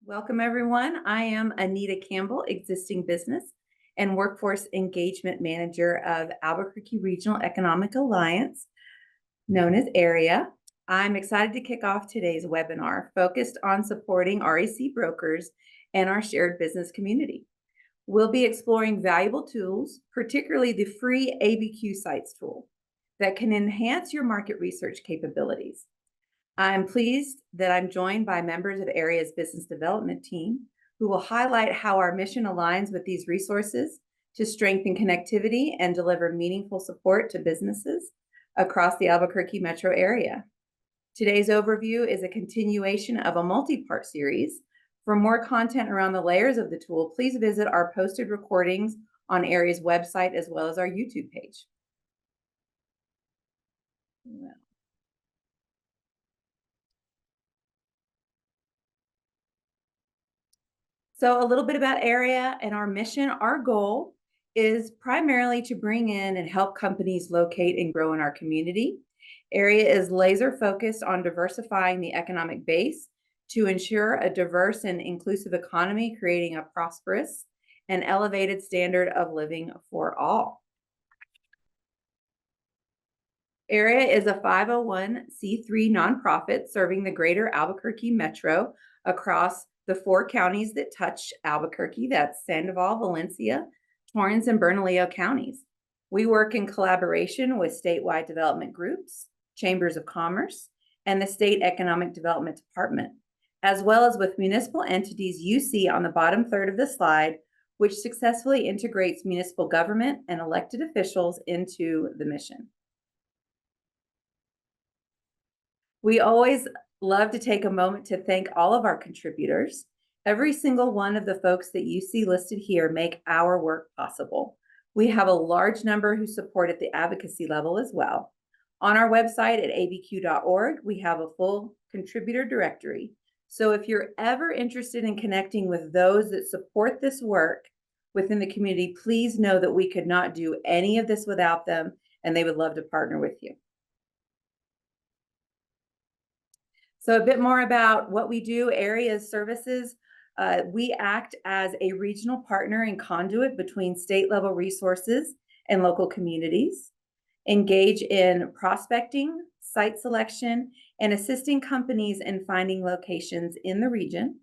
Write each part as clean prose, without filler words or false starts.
Welcome, everyone. I am Anita Campbell, Existing Business and Workforce Engagement Manager of Albuquerque Regional Economic Alliance, known as AREA. I'm excited to kick off today's webinar focused on supporting REC brokers and our shared business community. We'll be exploring valuable tools, particularly the free ABQ Sites tool that can enhance your market research capabilities. I'm pleased that I'm joined by members of AREA's business development team who will highlight how our mission aligns with these resources to strengthen connectivity and deliver meaningful support to businesses across the Albuquerque metro area. Today's overview is a continuation of a multi-part series. For more content around the layers of the tool, please visit our posted recordings on AREA's website as well as our YouTube page. So a little bit about AREA and our mission. Our goal is primarily to bring in and help companies locate and grow in our community. AREA is laser focused on diversifying the economic base to ensure a diverse and inclusive economy, creating a prosperous and elevated standard of living for all. AREA is a 501c3 nonprofit serving the greater Albuquerque metro across the 4 counties that touch Albuquerque. That's Sandoval, Valencia, Torrance, and Bernalillo counties. We work in collaboration with statewide development groups, chambers of commerce, and the State Economic Development Department, as well as with municipal entities you see on the bottom third of the slide, which successfully integrates municipal government and elected officials into the mission. We always love to take a moment to thank all of our contributors. Every single one of the folks that you see listed here make our work possible. We have a large number who support at the advocacy level as well. On our website at abq.org, we have a full contributor directory. So if you're ever interested in connecting with those that support this work within the community, please know that we could not do any of this without them, and they would love to partner with you. So a bit more about what we do, AREA's services. We act as a regional partner and conduit between state level resources and local communities, engage in prospecting, site selection, and assisting companies in finding locations in the region.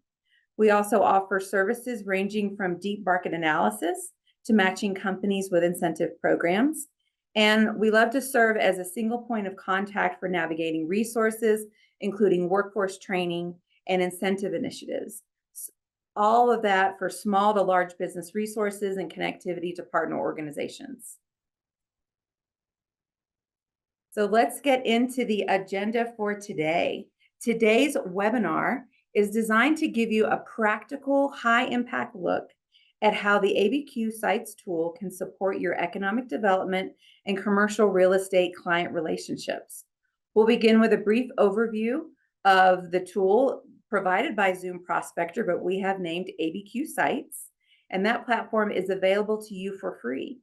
We also offer services ranging from deep market analysis to matching companies with incentive programs. And we love to serve as a single point of contact for navigating resources, including workforce training and incentive initiatives. All of that for small to large business resources and connectivity to partner organizations. So let's get into the agenda for today. Today's webinar is designed to give you a practical, high-impact look at how the ABQ Sites tool can support your economic development and commercial real estate client relationships. We'll begin with a brief overview of the tool provided by Zoom Prospector, but we have named ABQ Sites, and that platform is available to you for free.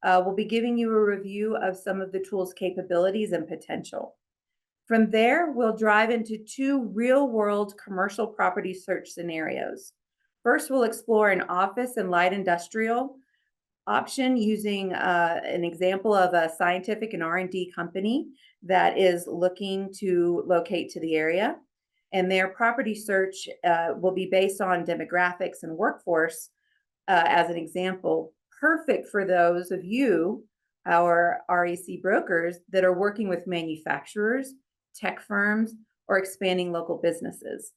We'll be giving you a review of some of the tool's capabilities and potential. From there, we'll drive into 2 real-world commercial property search scenarios. First, we'll explore an office and light industrial option using an example of a scientific and R&D company that is looking to locate to the area. And their property search will be based on demographics and workforce as an example, perfect for those of you, our REC brokers, that are working with manufacturers, tech firms, or expanding local businesses.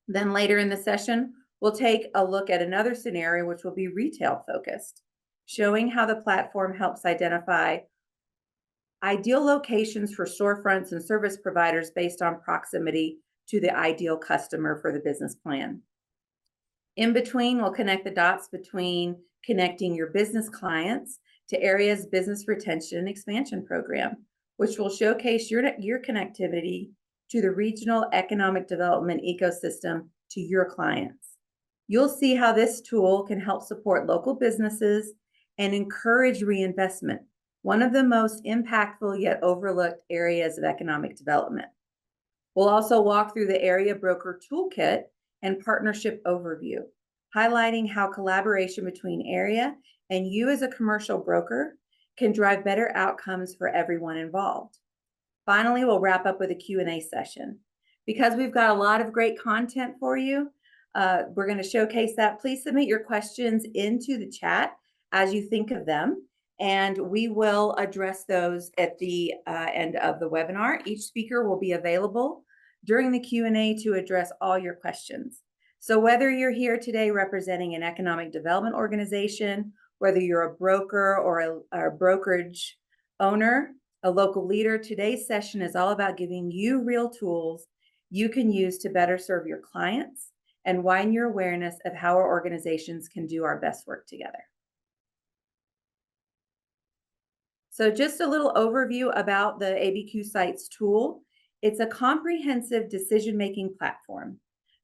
Then later in the session, we'll take a look at another scenario, which will be retail focused, showing how the platform helps identify ideal locations for storefronts and service providers based on proximity to the ideal customer for the business plan. In between, we'll connect the dots between connecting your business clients to AREA's business retention and expansion program, which will showcase your connectivity to the regional economic development ecosystem to your clients. You'll see how this tool can help support local businesses and encourage reinvestment, one of the most impactful yet overlooked areas of economic development. We'll also walk through the AREA Broker Toolkit and partnership overview, highlighting how collaboration between area and you as a commercial broker can drive better outcomes for everyone involved. Finally, we'll wrap up with a Q&A session. Because we've got a lot of great content for you, we're going to showcase that. Please submit your questions into the chat as you think of them, and we will address those at the end of the webinar. Each speaker will be available during the Q&A to address all your questions. So whether you're here today representing an economic development organization, whether you're a broker or a brokerage owner, a local leader, today's session is all about giving you real tools you can use to better serve your clients and widen your awareness of how our organizations can do our best work together. So just a little overview about the ABQ Sites tool. It's a comprehensive decision-making platform.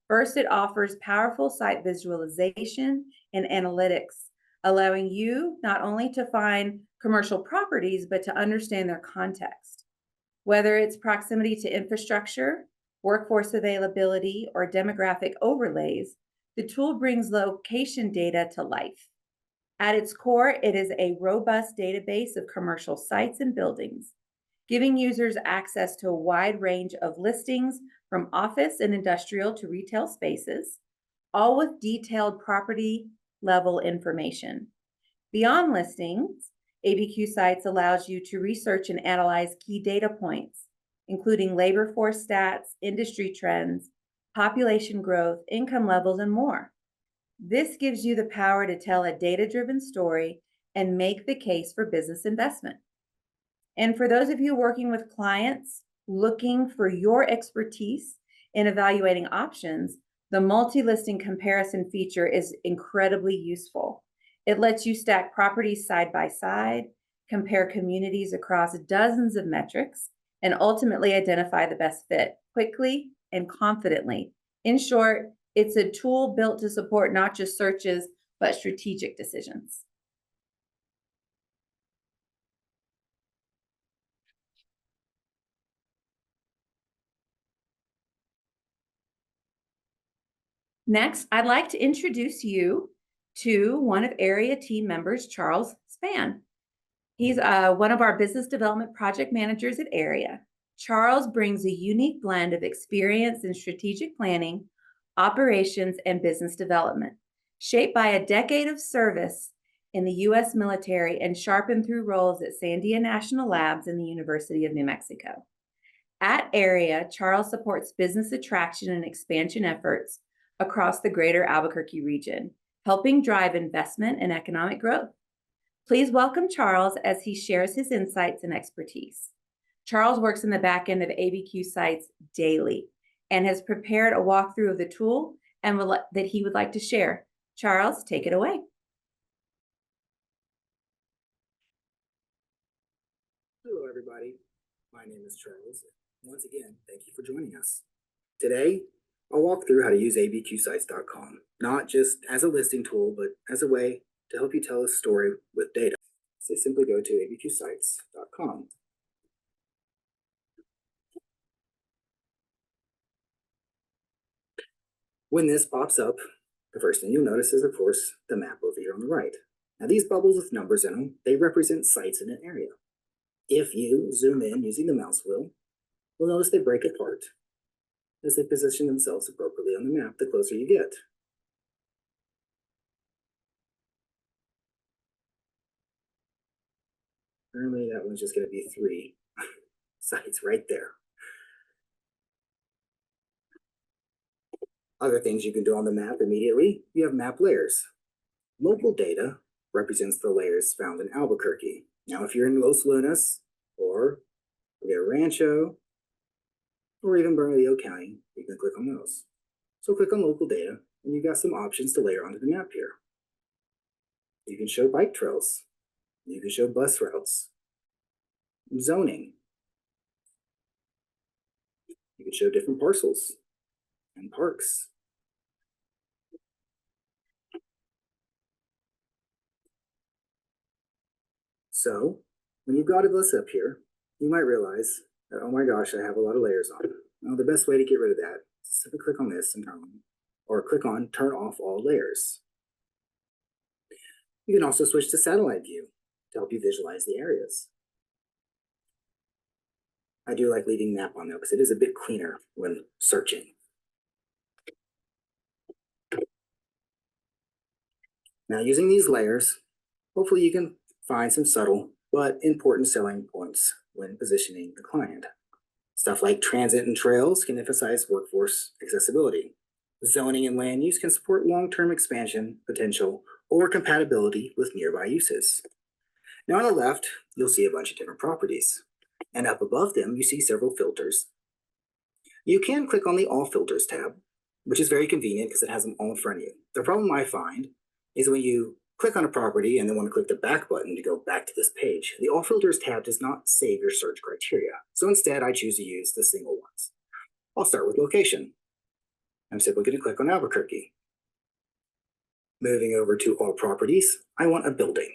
First, it offers powerful site visualization and analytics, allowing you not only to find commercial properties, but to understand their context. Whether it's proximity to infrastructure, workforce availability, or demographic overlays, the tool brings location data to life. At its core, it is a robust database of commercial sites and buildings, giving users access to a wide range of listings from office and industrial to retail spaces, all with detailed property level information. Beyond listings, ABQ Sites allows you to research and analyze key data points, including labor force stats, industry trends, population growth, income levels, and more. This gives you the power to tell a data-driven story and make the case for business investment. And for those of you working with clients looking for your expertise in evaluating options, the multi-listing comparison feature is incredibly useful. It lets you stack properties side by side, compare communities across dozens of metrics, and ultimately identify the best fit quickly and confidently. In short, it's a tool built to support not just searches, but strategic decisions. Next, I'd like to introduce you to one of area team members, Charles Spann. He's one of our business development project managers at Area. Charles brings a unique blend of experience in strategic planning, operations, and business development, shaped by a decade of service in the U.S. military and sharpened through roles at Sandia National Labs and the University of New Mexico. At Area, Charles supports business attraction and expansion efforts across the greater Albuquerque region, helping drive investment and economic growth. Please welcome Charles as he shares his insights and expertise. Charles works in the back end of ABQ Sites daily and has prepared a walkthrough of the tool and that he would like to share. Charles, take it away. Hello, everybody. My name is Charles. Once again, thank you for joining us. Today, I'll walk through how to use abqsites.com, not just as a listing tool, but as a way to help you tell a story with data. So simply go to abqsites.com. When this pops up, the first thing you'll notice is, of course, the map over here on the right. Now, these bubbles with numbers in them, they represent sites in an area. If you zoom in using the mouse wheel, you'll notice they break apart as they position themselves appropriately on the map the closer you get. Currently, that one's just going to be 3 sites right there. Other things you can do on the map immediately, you have map layers. Local data represents the layers found in Albuquerque. Now, if you're in Los Lunas, or Rio Rancho, or even Bernalillo County, you can click on those. So click on local data, and you've got some options to layer onto the map here. You can show bike trails. You can show bus routes, zoning. You can show different parcels and parks. So when you've got this up here, you might realize that, oh my gosh, I have a lot of layers on. Well, the best way to get rid of that is simply click on this and turn on or click on Turn Off All Layers. You can also switch to satellite view to help you visualize the areas. I do like leaving map on though because it is a bit cleaner when searching. Now using these layers, hopefully you can find some subtle but important selling points when positioning the client. Stuff like transit and trails can emphasize workforce accessibility. Zoning and land use can support long-term expansion potential or compatibility with nearby uses. Now on the left, you'll see a bunch of different properties. And up above them, you see several filters. You can click on the All Filters tab, which is very convenient because it has them all in front of you. The problem I find is when you click on a property and then want to click the back button to go back to this page, the All Filters tab does not save your search criteria. So instead, I choose to use the single ones. I'll start with location. I'm simply going to click on Albuquerque. Moving over to All Properties, I want a building.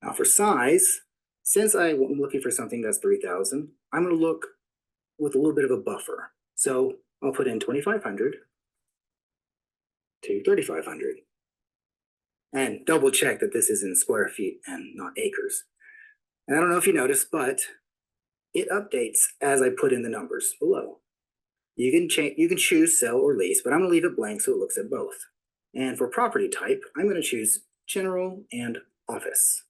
Now for size, since I'm looking for something that's 3,000, I'm going to look with a little bit of a buffer. So I'll put in 2,500 to 3,500. And double check that this is in square feet and not acres. And I don't know if you noticed, but it updates as I put in the numbers below. You can choose sell or lease, but I'm going to leave it blank so it looks at both. And for property type, I'm going to choose general and office.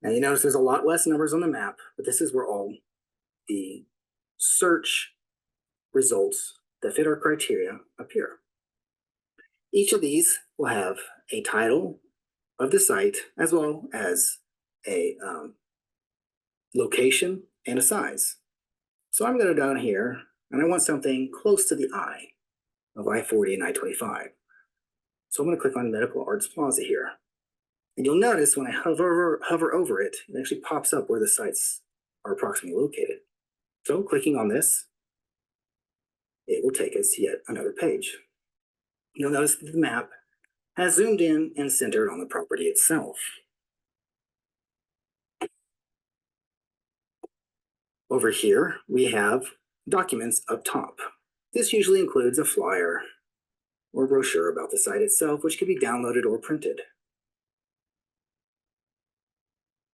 Now you notice there's a lot less numbers on the map, but this is where all the search results that fit our criteria appear. Each of these will have a title of the site as well as a location and a size. So I'm going to go down here and I want something close to the eye of I-40 and I-25. So I'm going to click on Medical Arts Plaza here. And you'll notice when I hover over it, it actually pops up where the sites are approximately located. So clicking on this, it will take us to yet another page. You'll notice that the map has zoomed in and centered on the property itself. Over here, we have documents up top. This usually includes a flyer or brochure about the site itself, which can be downloaded or printed.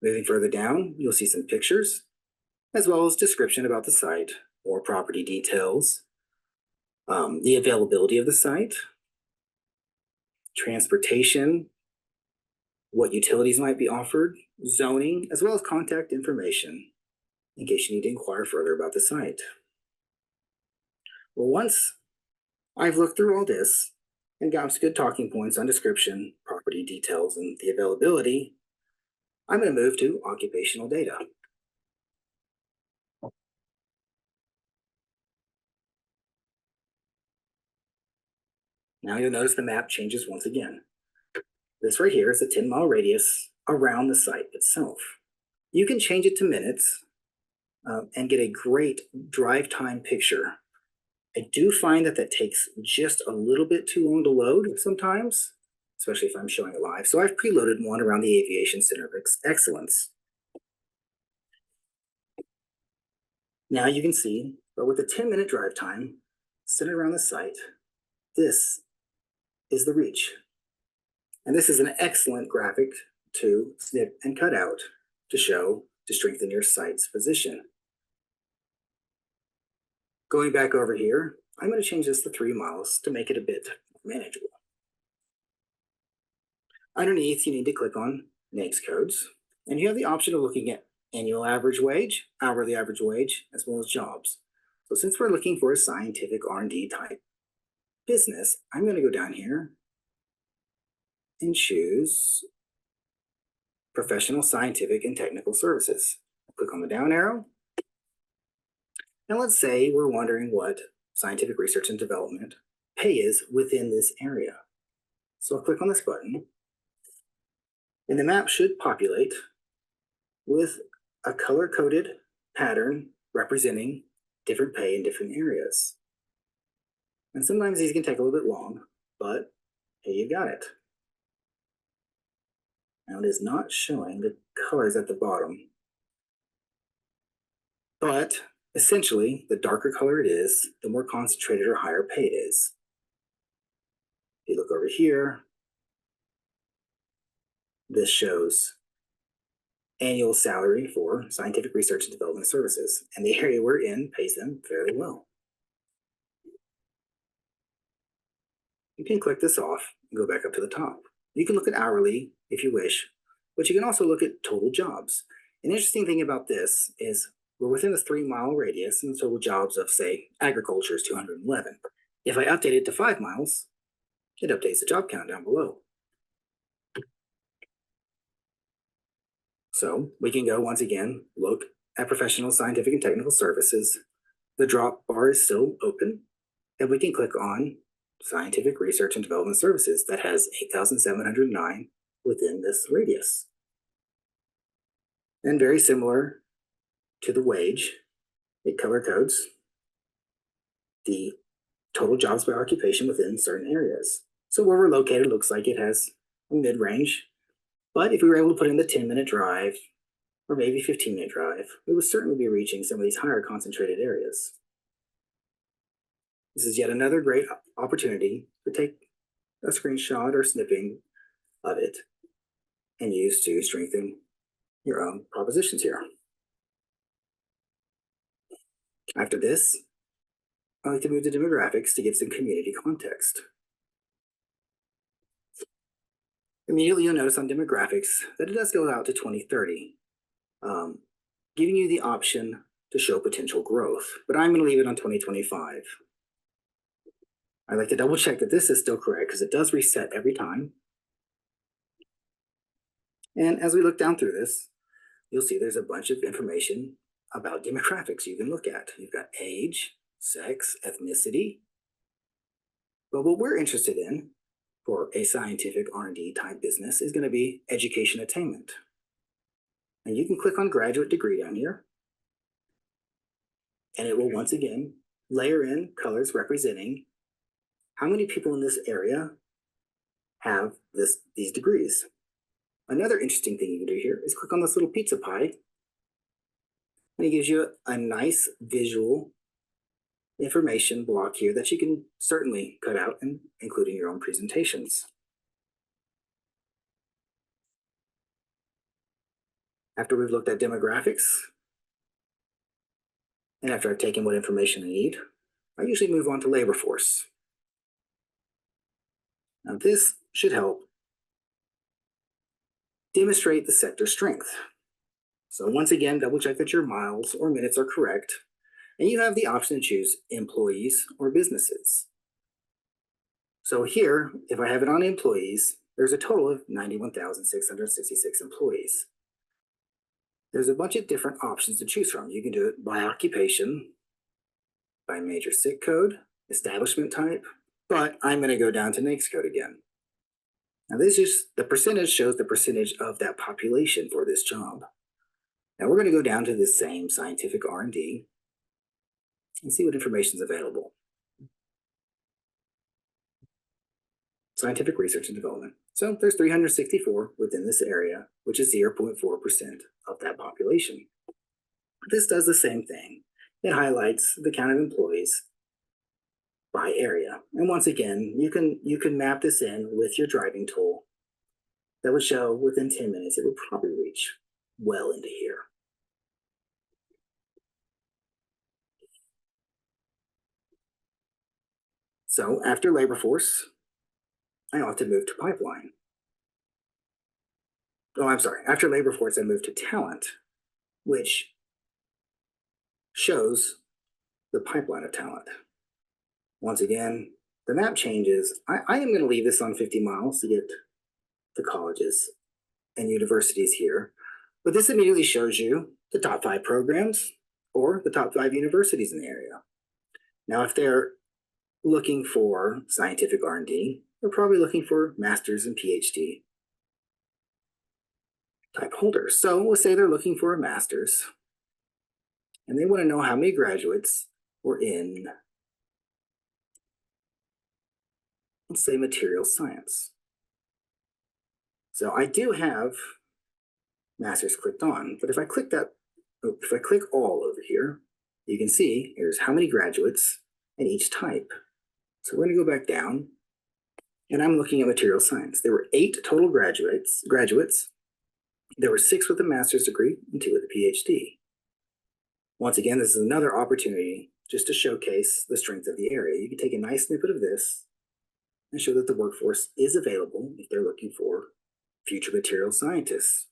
Moving further down, you'll see some pictures, as well as description about the site or property details, the availability of the site, transportation, what utilities might be offered, zoning, as well as contact information in case you need to inquire further about the site. Well, once I've looked through all this and got some good talking points on description, property details, and the availability, I'm going to move to occupational data. Now you'll notice the map changes once again. This right here is a 10-mile radius around the site itself. You can change it to minutes and get a great drive time picture. I do find that takes just a little bit too long to load sometimes, especially if I'm showing it live. So I've preloaded one around the Aviation Center of Excellence. Now you can see, but with a 10-minute drive time centered around the site, this is the reach. And this is an excellent graphic to snip and cut out to strengthen your site's position. Going back over here, I'm going to change this to 3 miles to make it a bit manageable. Underneath, you need to click on NAICS codes, and you have the option of looking at annual average wage, hourly average wage, as well as jobs. So since we're looking for a scientific R&D type business, I'm going to go down here and choose professional, scientific, and technical services. Click on the down arrow. Now let's say we're wondering what scientific research and development pay is within this area. So I'll click on this button, and the map should populate with a color-coded pattern representing different pay in different areas. And sometimes these can take a little bit long, but hey, you got it. Now it is not showing the colors at the bottom, but Essentially, the darker color it is, the more concentrated or higher pay it is. If you look over here, this shows annual salary for scientific research and development services, and the area we're in pays them fairly well. You can click this off and go back up to the top. You can look at hourly if you wish, but you can also look at total jobs. An interesting thing about this is we're within a 3-mile radius, and the total jobs of, say, agriculture is 211. If I update it to 5 miles, it updates the job count down below. So we can go once again, look at professional, scientific, and technical services. The drop bar is still open, and we can click on scientific research and development services that has 8,709 within this radius. And very similar to the wage, it color codes the total jobs by occupation within certain areas. So where we're located looks like it has a mid-range, but if we were able to put in the 10-minute drive or maybe 15-minute drive, we would certainly be reaching some of these higher concentrated areas. This is yet another great opportunity to take a screenshot or snipping of it and use to strengthen your own propositions here. After this, I like to move to demographics to give some community context. Immediately you'll notice on demographics that it does go out to 2030, giving you the option to show potential growth, but I'm going to leave it on 2025. I like to double check that this is still correct because it does reset every time. And as we look down through this, you'll see there's a bunch of information about demographics you can look at. You've got age, sex, ethnicity. But what we're interested in for a scientific R&D type business is going to be education attainment. And you can click on graduate degree down here, and it will once again layer in colors representing how many people in this area have these degrees. Another interesting thing you can do here is click on this little pizza pie, and it gives you a nice visual information block here that you can certainly cut out and include in your own presentations. After we've looked at demographics, and after I've taken what information I need, I usually move on to labor force. Now this should help demonstrate the sector strength. So once again, double check that your miles or minutes are correct, and you have the option to choose employees or businesses. So here, if I have it on employees, there's a total of 91,666 employees. There's a bunch of different options to choose from. You can do it by occupation, by major SIC code, establishment type, but I'm going to go down to NAICS code again. Now this is the percentage shows the percentage of that population for this job. Now we're going to go down to the same scientific R&D and see what information is available. Scientific research and development. So there's 364 within this area, which is 0.4% of that population. This does the same thing. It highlights the count of employees by area. And once again, you can map this in with your driving tool. That would show within 10 minutes, it would probably reach well into here. So after labor force, I ought to move to pipeline. Oh, I'm sorry. After labor force, I move to talent, which shows the pipeline of talent. Once again, the map changes. I am going to leave this on 50 miles to get the colleges and universities here. But this immediately shows you the top 5 programs or the top 5 universities in the area. Now, if they're looking for scientific R&D, they're probably looking for master's and PhD type holders. So let's say they're looking for a master's and they want to know how many graduates were in, let's say, material science. So I do have master's clicked on, but if I click all over here, You can see here's how many graduates and each type. So we're going to go back down, and I'm looking at material science. There were 8 total graduates. There were 6 with a master's degree and 2 with a PhD. Once again, this is another opportunity just to showcase the strength of the area. You can take a nice snippet of this and show that the workforce is available if they're looking for future material scientists.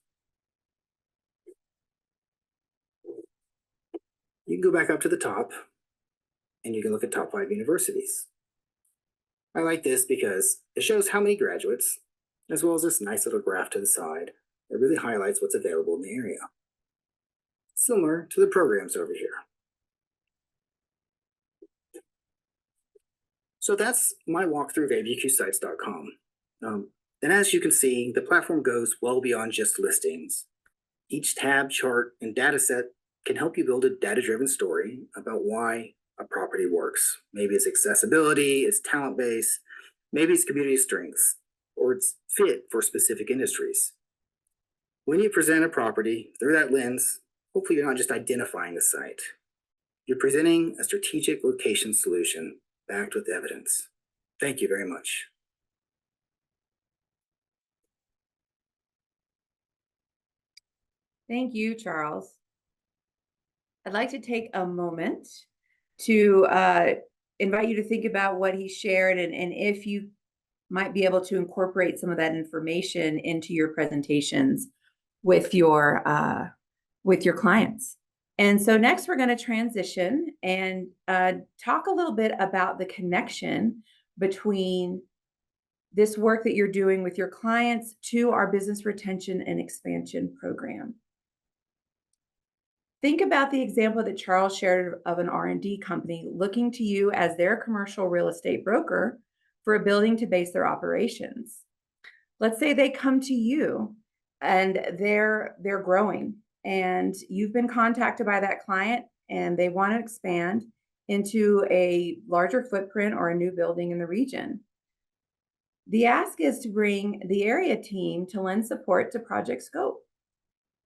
You can go back up to the top and you can look at top 5 universities. I like this because it shows how many graduates, as well as this nice little graph to the side that really highlights what's available in the area. Similar to the programs over here. So that's my walkthrough of abqsites.com. And as you can see, the platform goes well beyond just listings. Each tab, chart, and data set can help you build a data-driven story about why a property works. Maybe it's accessibility, it's talent base, maybe it's community strengths, or it's fit for specific industries. When you present a property through that lens, hopefully you're not just identifying the site. You're presenting a strategic location solution backed with evidence. Thank you very much. Thank you, Charles. I'd like to take a moment to invite you to think about what he shared and if you might be able to incorporate some of that information into your presentations with your clients. And so next we're going to transition and talk a little bit about the connection between this work that you're doing with your clients to our business retention and expansion program. Think about the example that Charles shared of an R&D company looking to you as their commercial real estate broker for a building to base their operations. Let's say they come to you and they're growing and you've been contacted by that client and they want to expand into a larger footprint or a new building in the region. The ask is to bring the area team to lend support to project scope.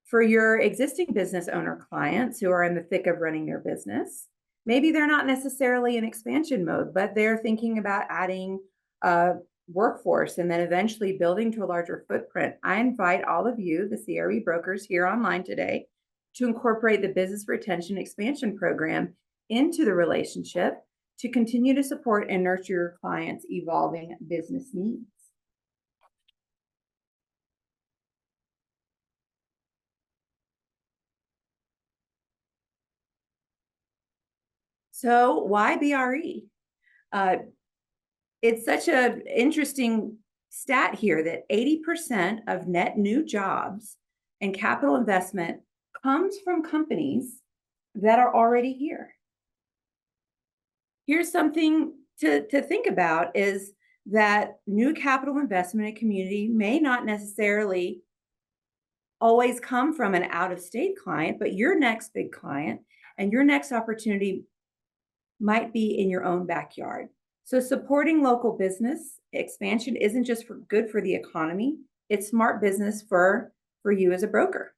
For your existing business owner clients who are in the thick of running their business, maybe they're not necessarily in expansion mode, but they're thinking about adding a workforce and then eventually building to a larger footprint. I invite all of you, the CRE brokers here online today, to incorporate the business retention expansion program into the relationship to continue to support and nurture your clients' evolving business needs. So why BRE? It's such an interesting stat here that 80% of net new jobs and capital investment comes from companies that are already here. Here's something to think about is that new capital investment in community may not necessarily always come from an out-of-state client, but your next big client and your next opportunity might be in your own backyard. So supporting local business expansion isn't just good for the economy, it's smart business for you as a broker.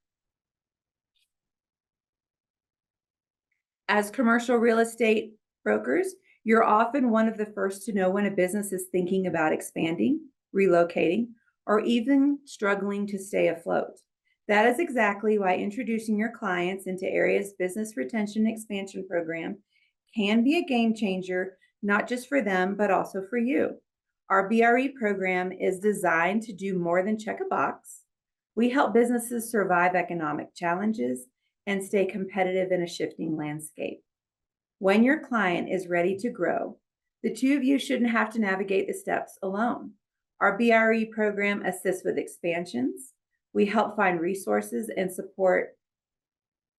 As commercial real estate brokers, you're often one of the first to know when a business is thinking about expanding, relocating, or even struggling to stay afloat. That is exactly why introducing your clients into Area's business retention expansion program can be a game changer, not just for them, but also for you. Our BRE program is designed to do more than check a box. We help businesses survive economic challenges and stay competitive in a shifting landscape. When your client is ready to grow, the two of you shouldn't have to navigate the steps alone. Our BRE program assists with expansions. We help find resources and support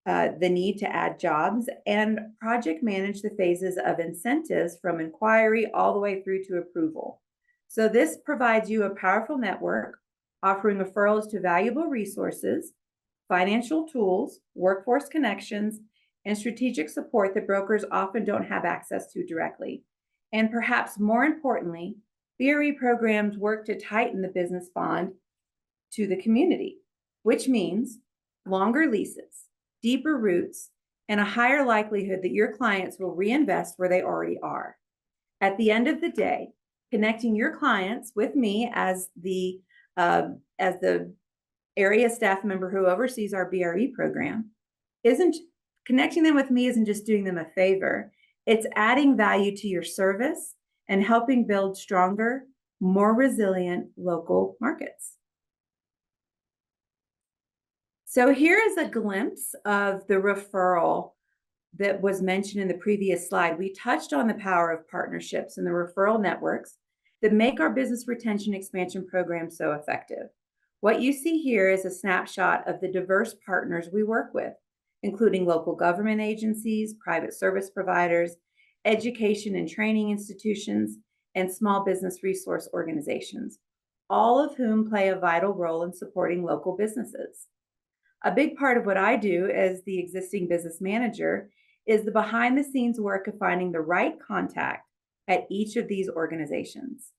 the need to add jobs and project manage the phases of incentives from inquiry all the way through to approval. So this provides you a powerful network offering referrals to valuable resources, financial tools, workforce connections, and strategic support that brokers often don't have access to directly. And perhaps more importantly, BRE programs work to tighten the business bond to the community, which means longer leases, deeper roots, and a higher likelihood that your clients will reinvest where they already are. At the end of the day, connecting your clients with me as the area staff member who oversees our BRE program isn't connecting them with me isn't just doing them a favor. It's adding value to your service and helping build stronger, more resilient local markets. So here is a glimpse of the referral that was mentioned in the previous slide. We touched on the power of partnerships and the referral networks that make our business retention expansion program so effective. What you see here is a snapshot of the diverse partners we work with, including local government agencies, private service providers, education and training institutions, and small business resource organizations, all of whom play a vital role in supporting local businesses. A big part of what I do as the existing business manager is the behind the scenes work of finding the right contact at each of these organizations.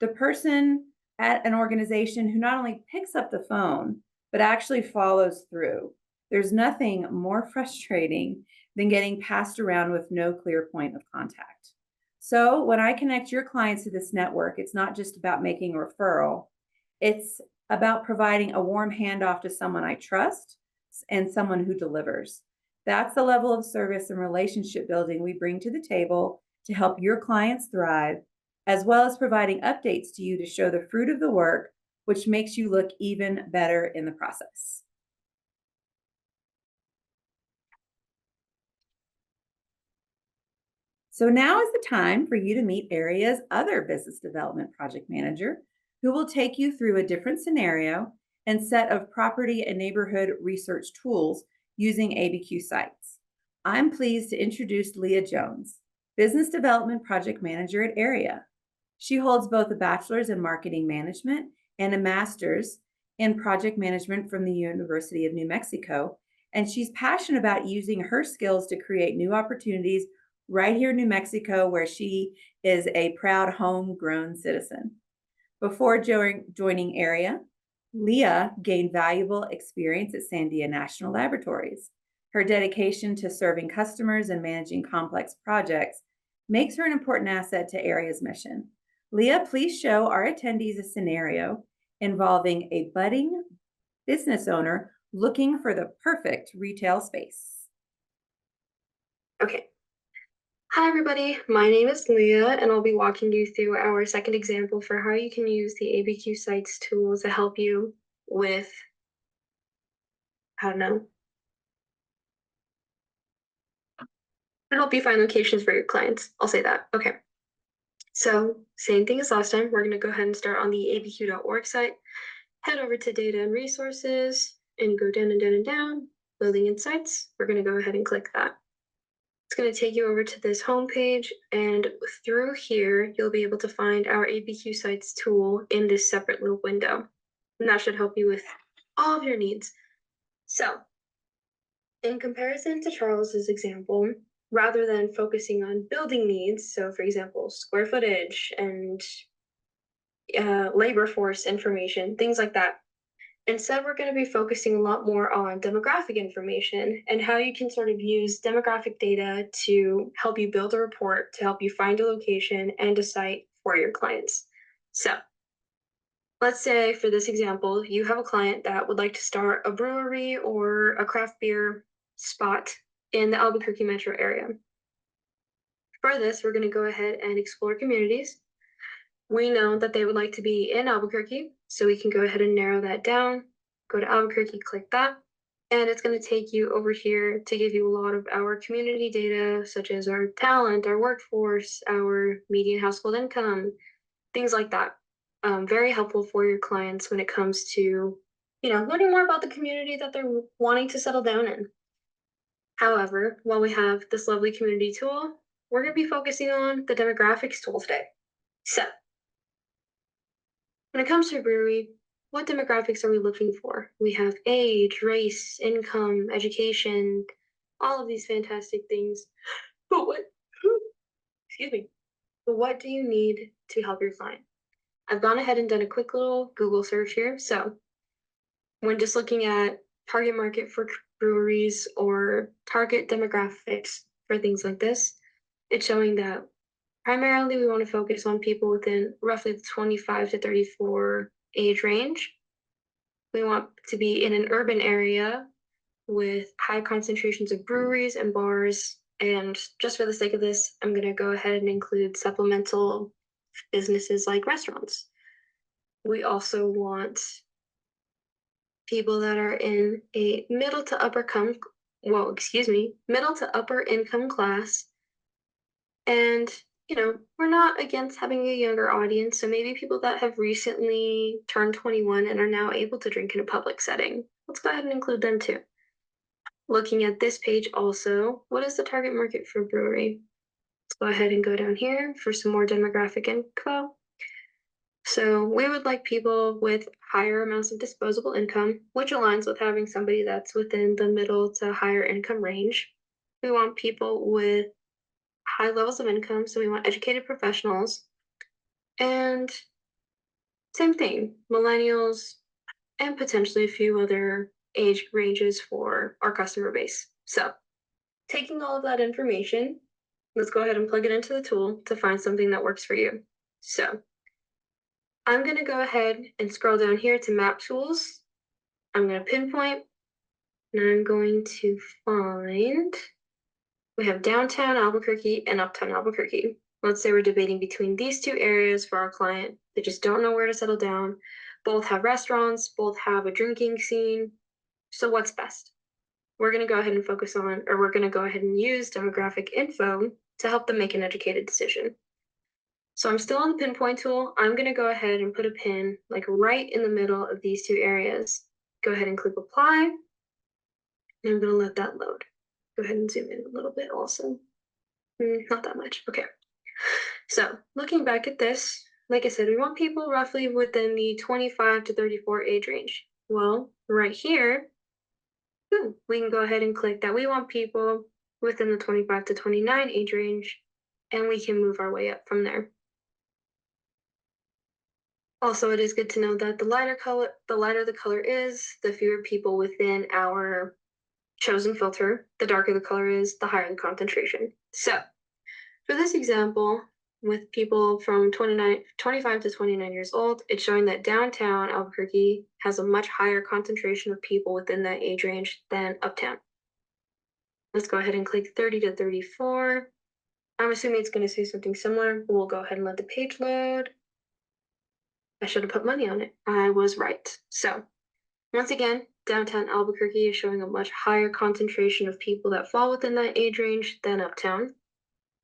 The person at an organization who not only picks up the phone, but actually follows through. There's nothing more frustrating than getting passed around with no clear point of contact. So when I connect your clients to this network, it's not just about making a referral, it's about providing a warm handoff to someone I trust and someone who delivers. That's the level of service and relationship building we bring to the table to help your clients thrive, as well as providing updates to you to show the fruit of the work, which makes you look even better in the process. So now is the time for you to meet Area's other business development project manager, who will take you through a different scenario and set of property and neighborhood research tools using ABQ sites. I'm pleased to introduce Leah Jones, Business Development Project Manager at Area. She holds both a bachelor's in marketing management and a master's in project management from the University of New Mexico, and she's passionate about using her skills to create new opportunities right here in New Mexico, where she is a proud homegrown citizen. Before joining Area, Leah gained valuable experience at Sandia National Laboratories. Her dedication to serving customers and managing complex projects makes her an important asset to Area's mission. Leah, please show our attendees a scenario involving a budding business owner looking for the perfect retail space. Okay. Hi everybody, my name is Leah and I'll be walking you through our second example for how you can use the ABQ Sites tools to help you with, to help you find locations for your clients. I'll say that. Okay. So same thing as last time, we're going to go ahead and start on the abq.org site, head over to data and resources and go down and down and down, building insights. We're going to go ahead and click that. It's going to take you over to this homepage, and through here, you'll be able to find our ABQ Sites tool in this separate little window. And that should help you with all of your needs. So, in comparison to Charles's example, rather than focusing on building needs, so for example, square footage and labor force information, things like that, instead, we're going to be focusing a lot more on demographic information and how you can sort of use demographic data to help you build a report, to help you find a location and a site for your clients. So let's say for this example, you have a client that would like to start a brewery or a craft beer spot in the Albuquerque metro area. For this, we're going to go ahead and explore communities. We know that they would like to be in Albuquerque, so we can go ahead and narrow that down, go to Albuquerque, click that, and it's going to take you over here to give you a lot of our community data, such as our talent, our workforce, our median household income, things like that. Very helpful for your clients when it comes to, learning more about the community that they're wanting to settle down in. However, while we have this lovely community tool, we're going to be focusing on the demographics tool today. So, when it comes to a brewery, what demographics are we looking for? We have age, race, income, education, all of these fantastic things. But what do you need to help your client? I've gone ahead and done a quick little Google search here. So when just looking at target market for breweries or target demographics for things like this, it's showing that primarily we want to focus on people within roughly the 25 to 34 age range. We want to be in an urban area with high concentrations of breweries and bars. And just for the sake of this, I'm going to go ahead and include supplemental businesses like restaurants. We also want people that are in a middle to upper income class. And, we're not against having a younger audience. So maybe people that have recently turned 21 and are now able to drink in a public setting. Let's go ahead and include them too. Looking at this page also, what is the target market for brewery? Let's go ahead and go down here for some more demographic info. So we would like people with higher amounts of disposable income, which aligns with having somebody that's within the middle to higher income range. We want people with high levels of income, so we want educated professionals. And same thing, millennials and potentially a few other age ranges for our customer base. So taking all of that information, let's go ahead and plug it into the tool to find something that works for you. So I'm going to go ahead and scroll down here to map tools. I'm going to pinpoint, and I'm going to find, we have downtown Albuquerque and uptown Albuquerque. Let's say we're debating between these two areas for our client. They just don't know where to settle down. Both have restaurants, both have a drinking scene. So what's best? We're going to go ahead and we're going to go ahead and use demographic info to help them make an educated decision. So I'm still on the pinpoint tool. I'm going to go ahead and put a pin like right in the middle of these two areas. Go ahead and click apply. And I'm going to let that load. Go ahead and zoom in a little bit also. Not that much. Okay. So looking back at this, like I said, we want people roughly within the 25 to 34 age range. Well, right here, we can go ahead and click that we want people within the 25 to 29 age range, and we can move our way up from there. Also, it is good to know that the lighter the color is, the fewer people within our chosen filter. The darker the color is, the higher the concentration. So for this example, with people from 25 to 29 years old, it's showing that downtown Albuquerque has a much higher concentration of people within that age range than uptown. Let's go ahead and click 30 to 34. I'm assuming it's going to say something similar. We'll go ahead and let the page load. I should have put money on it. I was right. So once again, downtown Albuquerque is showing a much higher concentration of people that fall within that age range than uptown.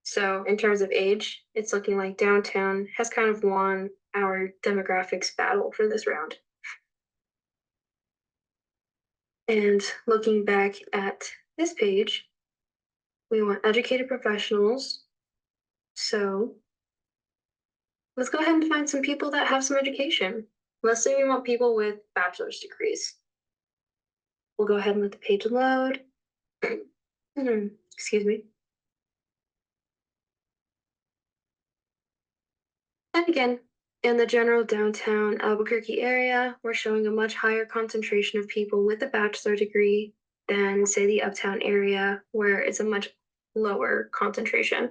So in terms of age, it's looking like downtown has kind of won our demographics battle for this round. And looking back at this page, we want educated professionals. So let's go ahead and find some people that have some education. Let's say we want people with bachelor's degrees. We'll go ahead and let the page load. Excuse me. And again, in the general downtown Albuquerque area, we're showing a much higher concentration of people with a bachelor degree than, say, the uptown area, where it's a much lower concentration.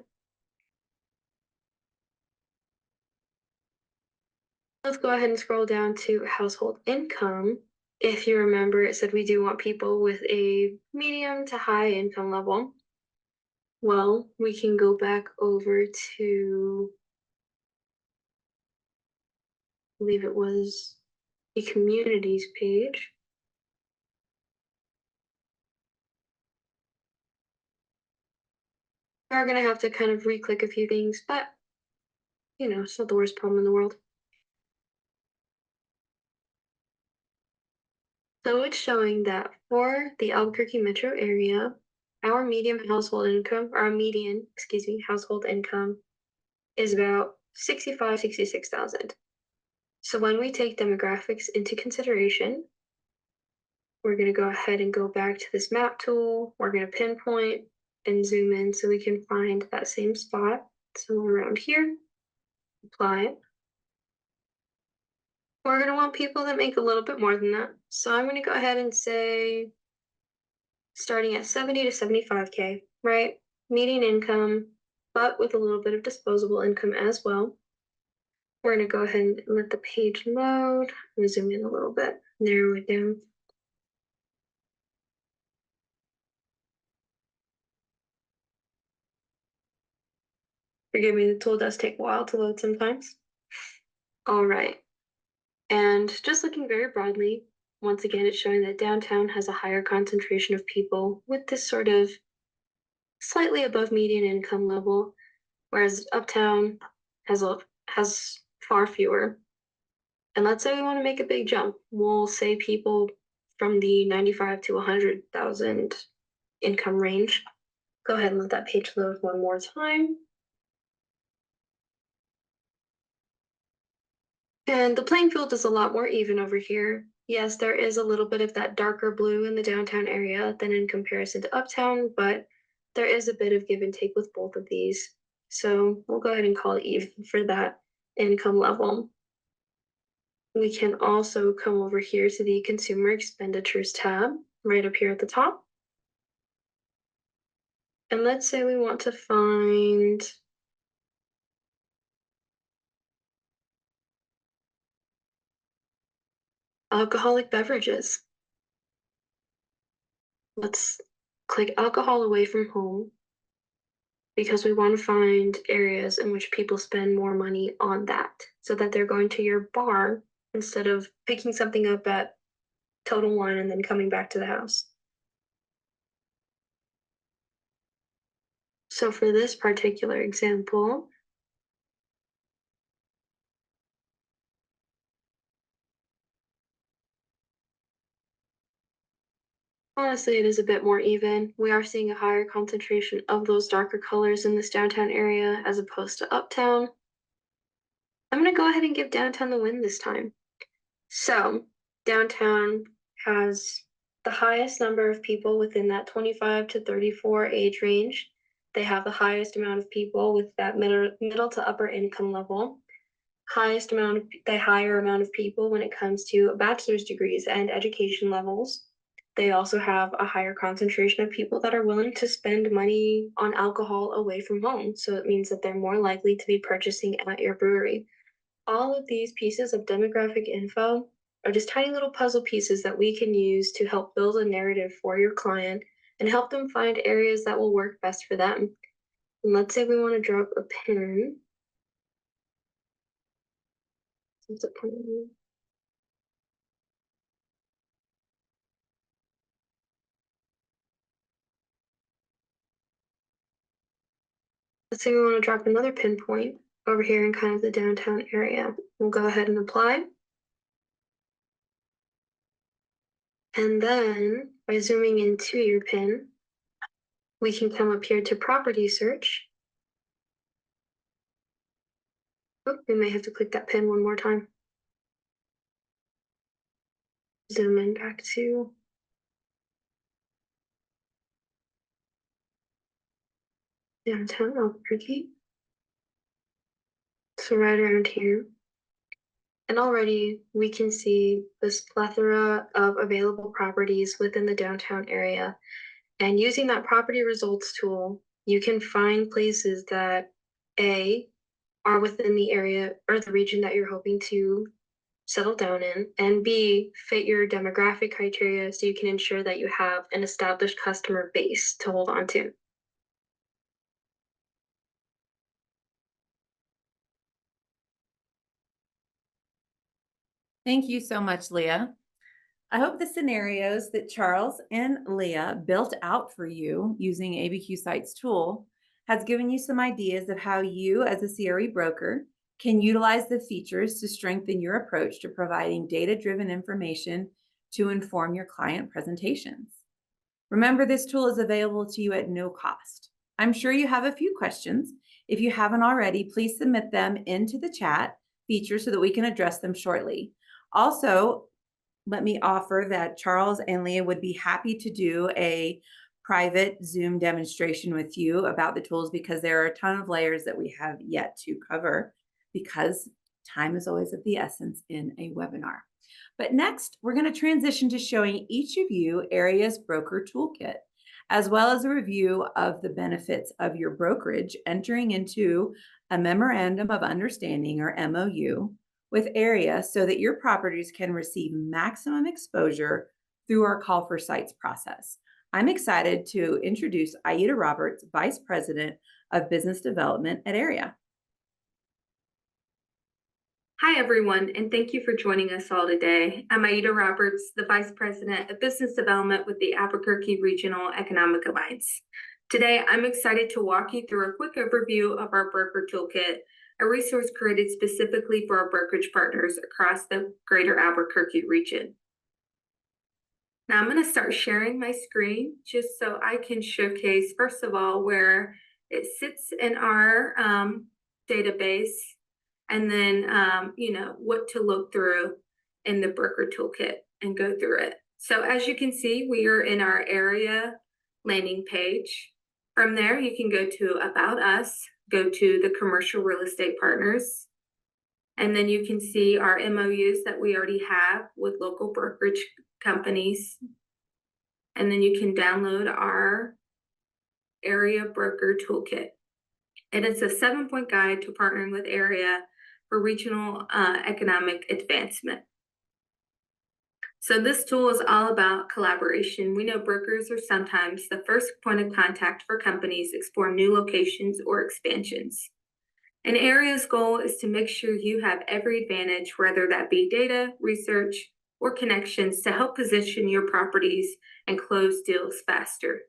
Let's go ahead and scroll down to household income. If you remember, it said we do want people with a medium to high income level. Well, we can go back over to, I believe it was the communities page. We're going to have to kind of re-click a few things, but it's not the worst problem in the world. So it's showing that for the Albuquerque metro area, our median household income is about 66,000. So when we take demographics into consideration, we're going to go ahead and go back to this map tool. We're going to pinpoint and zoom in so we can find that same spot. So around here, apply it. We're going to want people that make a little bit more than that. So I'm going to go ahead and say starting at 70 to 75K, right? Median income, but with a little bit of disposable income as well. We're going to go ahead and let the page load. I'm going to zoom in a little bit, narrow it down. Forgive me, the tool does take a while to load sometimes. All right. And just looking very broadly, once again, it's showing that downtown has a higher concentration of people with this sort of slightly above median income level, whereas uptown has far fewer. And let's say we want to make a big jump. We'll say people from the 95 to 100,000 income range. Go ahead and let that page load one more time. And the playing field is a lot more even over here. Yes, there is a little bit of that darker blue in the downtown area than in comparison to uptown, but there is a bit of give and take with both of these. So we'll go ahead and call it even for that income level. We can also come over here to the consumer expenditures tab right up here at the top. And let's say we want to find alcoholic beverages. Let's click alcohol away from home because we want to find areas in which people spend more money on that so that they're going to your bar instead of picking something up at Total Wine and then coming back to the house. So for this particular example, honestly, it is a bit more even. We are seeing a higher concentration of those darker colors in this downtown area as opposed to uptown. I'm going to go ahead and give downtown the win this time. So downtown has the highest number of people within that 25 to 34 age range. They have the highest amount of people with that middle to upper income level. The higher amount of people when it comes to bachelor's degrees and education levels. They also have a higher concentration of people that are willing to spend money on alcohol away from home. So it means that they're more likely to be purchasing at your brewery. All of these pieces of demographic info are just tiny little puzzle pieces that we can use to help build a narrative for your client and help them find areas that will work best for them. And let's say we want to drop a pin. Let's say we want to drop another pinpoint over here in kind of the downtown area. We'll go ahead and apply. And then by zooming into your pin, we can come up here to property search. Oh, we may have to click that pin one more time. Zoom in back to downtown Albuquerque. So right around here. And already we can see this plethora of available properties within the downtown area. And using that property results tool, you can find places that A, are within the area or the region that you're hoping to settle down in, and B, fit your demographic criteria so you can ensure that you have an established customer base to hold on to. Thank you so much, Leah. I hope the scenarios that Charles and Leah built out for you using ABQ Sites tool has given you some ideas of how you as a CRE broker can utilize the features to strengthen your approach to providing data-driven information to inform your client presentations. Remember, this tool is available to you at no cost. I'm sure you have a few questions. If you haven't already, please submit them into the chat feature so that we can address them shortly. Also, let me offer that Charles and Leah would be happy to do a private Zoom demonstration with you about the tools because there are a ton of layers that we have yet to cover because Time is always of the essence in a webinar. But next, we're going to transition to showing each of you Area's broker toolkit, as well as a review of the benefits of your brokerage entering into a memorandum of understanding, or MOU, with Area so that your properties can receive maximum exposure through our call for sites process. I'm excited to introduce Aida Roberts, Vice President of Business Development at Area. Hi, everyone, and thank you for joining us all today. I'm Aida Roberts, the Vice President of Business Development with the Albuquerque Regional Economic Alliance. Today, I'm excited to walk you through a quick overview of our Broker Toolkit, a resource created specifically for our brokerage partners across the greater Albuquerque region. Now, I'm going to start sharing my screen just so I can showcase, first of all, where it sits in our database, and then, what to look through in the Broker Toolkit and go through it. So as you can see, we are in our Area landing page. From there, you can go to About Us, go to the Commercial Real Estate Partners, and then you can see our MOUs that we already have with local brokerage companies. And then you can download our Area Broker Toolkit. And it's a 7-point guide to partnering with Area for regional economic advancement. So this tool is all about collaboration. We know brokers are sometimes the first point of contact for companies exploring new locations or expansions. And Area's goal is to make sure you have every advantage, whether that be data, research, or connections, to help position your properties and close deals faster.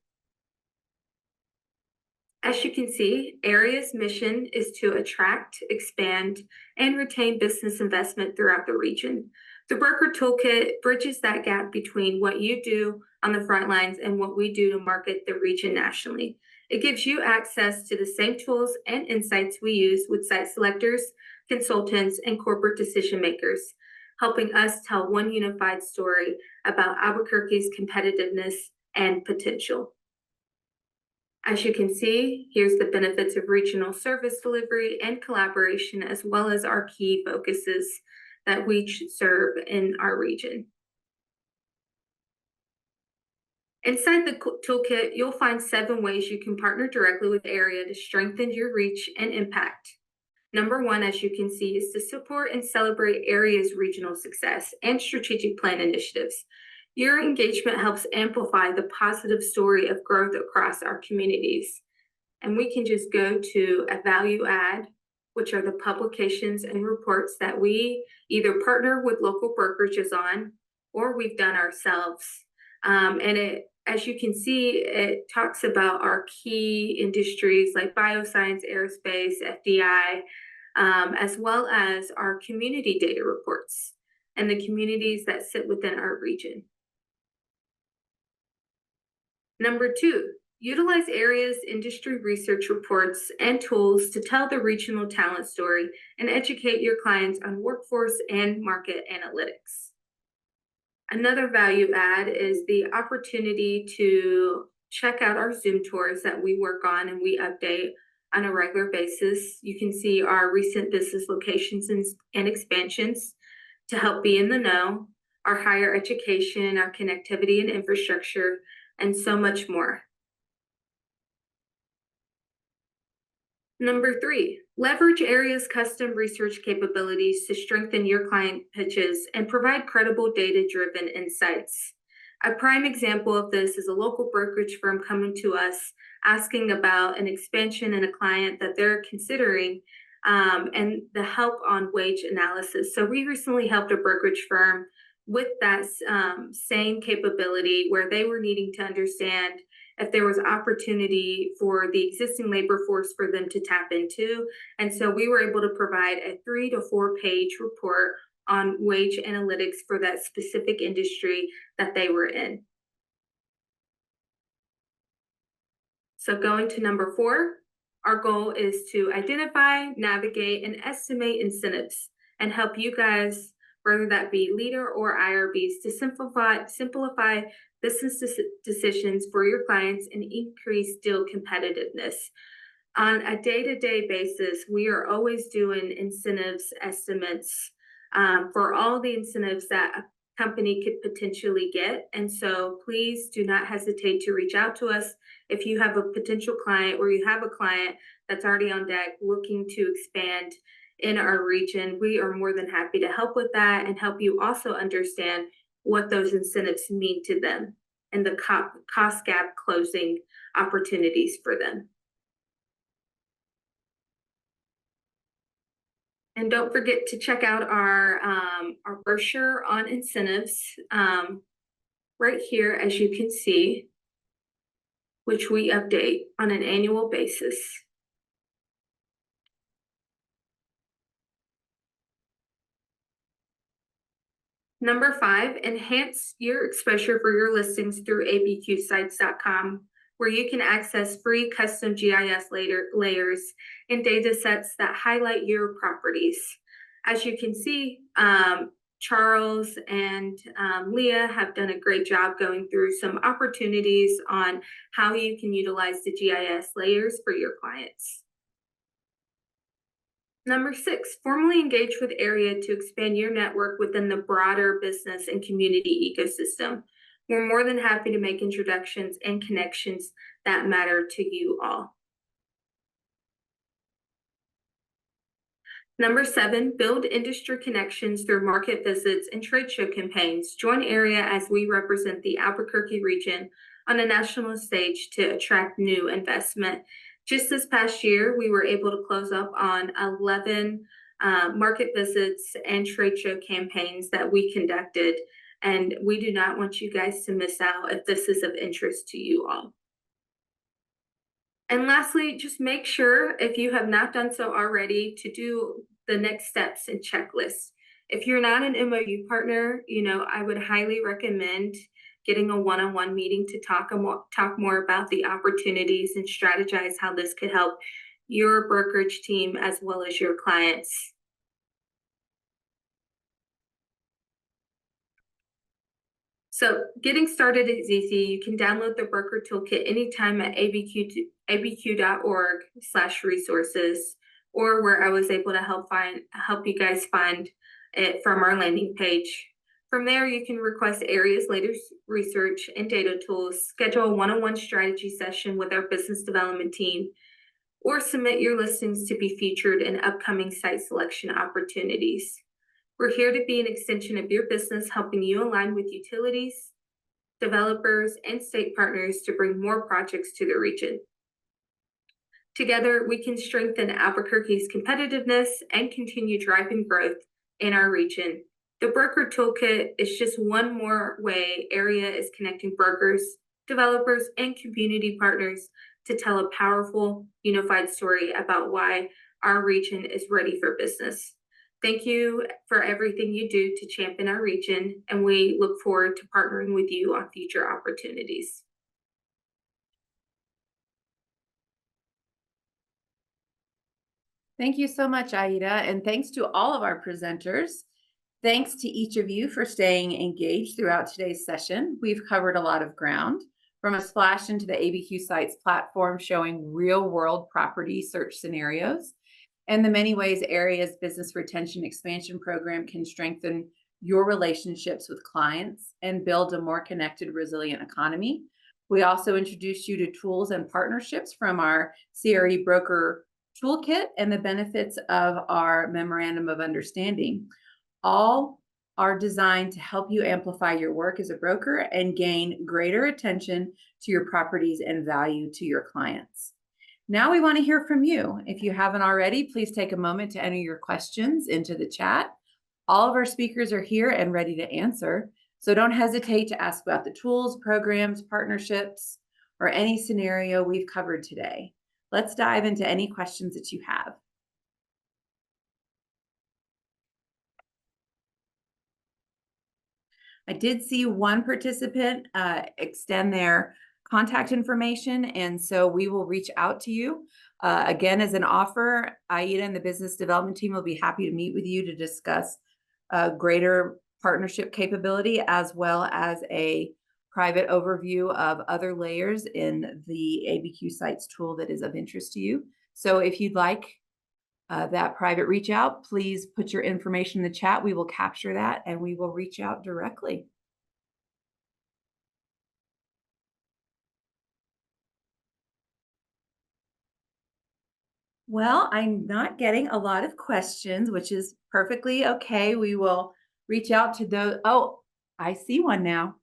As you can see, Area's mission is to attract, expand, and retain business investment throughout the region. The Broker Toolkit bridges that gap between what you do on the front lines and what we do to market the region nationally. It gives you access to the same tools and insights we use with site selectors, consultants, and corporate decision makers, helping us tell one unified story about Albuquerque's competitiveness and potential. As you can see, here's the benefits of regional service delivery and collaboration, as well as our key focuses that we serve in our region. Inside the toolkit, you'll find 7 ways you can partner directly with Area to strengthen your reach and impact. Number 1, as you can see, is to support and celebrate Area's regional success and strategic plan initiatives. Your engagement helps amplify the positive story of growth across our communities. And we can just go to a value add, which are the publications and reports that we either partner with local brokerages on or we've done ourselves. As you can see, it talks about our key industries like bioscience, aerospace, FDI, as well as our community data reports and the communities that sit within our region. Number 2, utilize Area's industry research reports and tools to tell the regional talent story and educate your clients on workforce and market analytics. Another value add is the opportunity to check out our Zoom tours that we work on and we update on a regular basis. You can see our recent business locations and expansions to help be in the know, our higher education, our connectivity and infrastructure, and so much more. Number 3, leverage Area's custom research capabilities to strengthen your client pitches and provide credible data-driven insights. A prime example of this is a local brokerage firm coming to us asking about an expansion in a client that they're considering, and the help on wage analysis. So we recently helped a brokerage firm with that same capability, where they were needing to understand if there was opportunity for the existing labor force for them to tap into. And so we were able to provide a 3 to 4 page report on wage analytics for that specific industry that they were in. So going to number 4, our goal is to identify, navigate, and estimate incentives and help you guys, whether that be leader or IRBs, to simplify business decisions for your clients and increase deal competitiveness. On a day-to-day basis, we are always doing incentives estimates for all the incentives that a company could potentially get. And so please do not hesitate to reach out to us if you have a potential client or you have a client that's already on deck looking to expand in our region. We are more than happy to help with that and help you also understand what those incentives mean to them and the cost gap closing opportunities for them. And don't forget to check out our brochure on incentives right here, as you can see, which we update on an annual basis. Number 5, enhance your exposure for your listings through abqsites.com, where you can access free custom GIS layers and data sets that highlight your properties. As you can see, Charles and Leah have done a great job going through some opportunities on how you can utilize the GIS layers for your clients. Number 6, formally engage with AREA to expand your network within the broader business and community ecosystem. We're more than happy to make introductions and connections that matter to you all. Number 7, build industry connections through market visits and trade show campaigns. Join AREA as we represent the Albuquerque region on a national stage to attract new investment. Just this past year, we were able to close up on 11 market visits and trade show campaigns that we conducted, and we do not want you guys to miss out if this is of interest to you all. And lastly, just make sure, if you have not done so already, to do the next steps and checklists. If you're not an MOU partner, I would highly recommend getting a one-on-one meeting to talk more about the opportunities and strategize how this could help your brokerage team as well as your clients. So getting started is easy. You can download the broker toolkit anytime at abq.org/resources, or where I was able to help you guys find it from our landing page. From there, you can request AREA's latest research and data tools, schedule a one-on-one strategy session with our business development team, or submit your listings to be featured in upcoming site selection opportunities. We're here to be an extension of your business, helping you align with utilities, developers, and state partners to bring more projects to the region. Together, we can strengthen Albuquerque's competitiveness and continue driving growth in our region. The Broker Toolkit is just one more way AREA is connecting brokers, developers, and community partners to tell a powerful, unified story about why our region is ready for business. Thank you for everything you do to champion our region, and we look forward to partnering with you on future opportunities. Thank you so much, Aida, and thanks to all of our presenters. Thanks to each of you for staying engaged throughout today's session. We've covered a lot of ground, from a splash into the ABQ Sites platform showing real-world property search scenarios, and the many ways AREA's business retention expansion program can strengthen your relationships with clients and build a more connected, resilient economy. We also introduced you to tools and partnerships from our CRE Broker Toolkit and the benefits of our Memorandum of Understanding. All are designed to help you amplify your work as a broker and gain greater attention to your properties and value to your clients. Now we want to hear from you. If you haven't already, please take a moment to enter your questions into the chat. All of our speakers are here and ready to answer, so don't hesitate to ask about the tools, programs, partnerships, or any scenario we've covered today. Let's dive into any questions that you have. I did see one participant extend their contact information, and so we will reach out to you. Again, as an offer, Aida and the business development team will be happy to meet with you to discuss greater partnership capability, as well as a private overview of other layers in the ABQ Sites tool that is of interest to you. So if you'd like that private reach out, please put your information in the chat. We will capture that and we will reach out directly. Well, I'm not getting a lot of questions, which is perfectly okay. We will reach out to those. Oh, I see one now.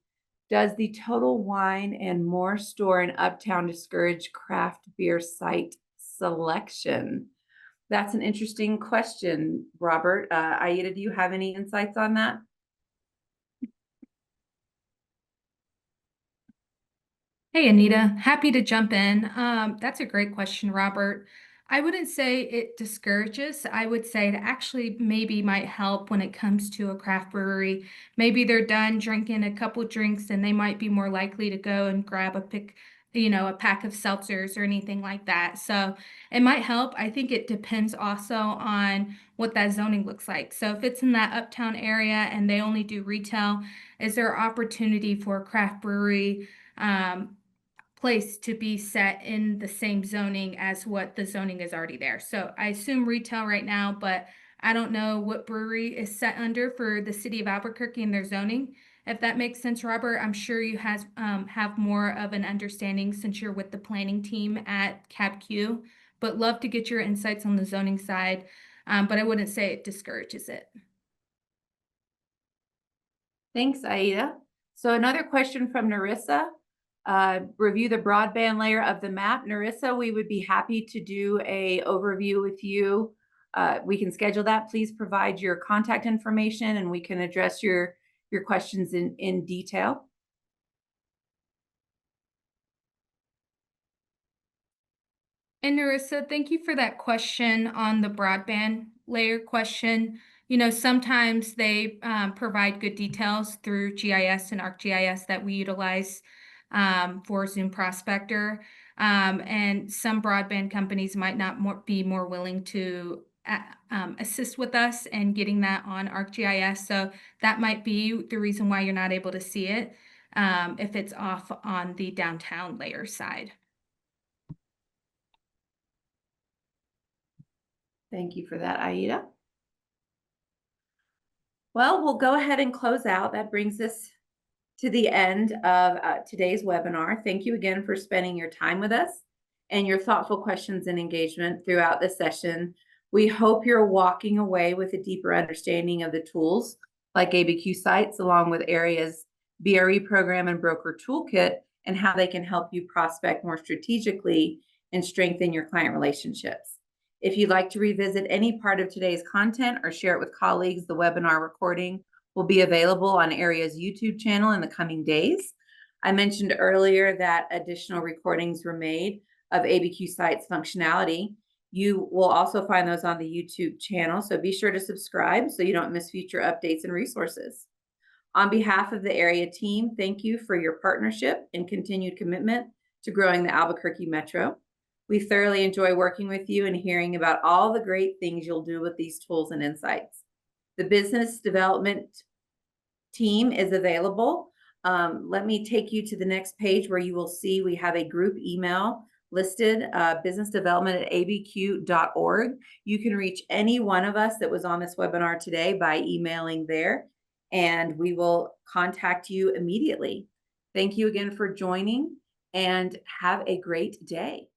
Does the Total Wine and More store in Uptown discourage craft beer site selection? That's an interesting question, Robert. Aida, do you have any insights on that? Hey, Anita, happy to jump in. That's a great question, Robert. I wouldn't say it discourages. I would say it actually maybe might help when it comes to a craft brewery. Maybe they're done drinking a couple drinks and they might be more likely to go and grab a pack of seltzers or anything like that. So it might help. I think it depends also on what that zoning looks like. So if it's in that uptown area and they only do retail, is there opportunity for a craft brewery? Place to be set in the same zoning as what the zoning is already there. So I assume retail right now, but I don't know what brewery is set under for the city of Albuquerque and their zoning. If that makes sense, Robert, I'm sure you have more of an understanding since you're with the planning team at CABQ, but love to get your insights on the zoning side. But I wouldn't say it discourages it. Thanks, Aida. So another question from Narissa. Review the broadband layer of the map. Narissa, we would be happy to do a overview with you. We can schedule that. Please provide your contact information and we can address your questions in detail. And Narissa, thank you for that question on the broadband layer question. You know, sometimes they provide good details through GIS and ArcGIS that we utilize for Zoom Prospector. And some broadband companies might not be more willing to assist with us in getting that on ArcGIS. So that might be the reason why you're not able to see it if it's off on the downtown layer side. Thank you for that, Aida. Well, we'll go ahead and close out. That brings us to the end of today's webinar. Thank you again for spending your time with us and your thoughtful questions and engagement throughout the session. We hope you're walking away with a deeper understanding of the tools like ABQ Sites, along with Area's BRE program and broker toolkit, and how they can help you prospect more strategically and strengthen your client relationships. If you'd like to revisit any part of today's content or share it with colleagues, the webinar recording will be available on Area's YouTube channel in the coming days. I mentioned earlier that additional recordings were made of ABQ Sites functionality. You will also find those on the YouTube channel, so be sure to subscribe so you don't miss future updates and resources. On behalf of the Area team, thank you for your partnership and continued commitment to growing the Albuquerque Metro. We thoroughly enjoy working with you and hearing about all the great things you'll do with these tools and insights. The business development team is available. Let me take you to the next page where you will see we have a group email listed, businessdevelopment@abq.org. You can reach any one of us that was on this webinar today by emailing there, and we will contact you immediately. Thank you again for joining, and have a great day.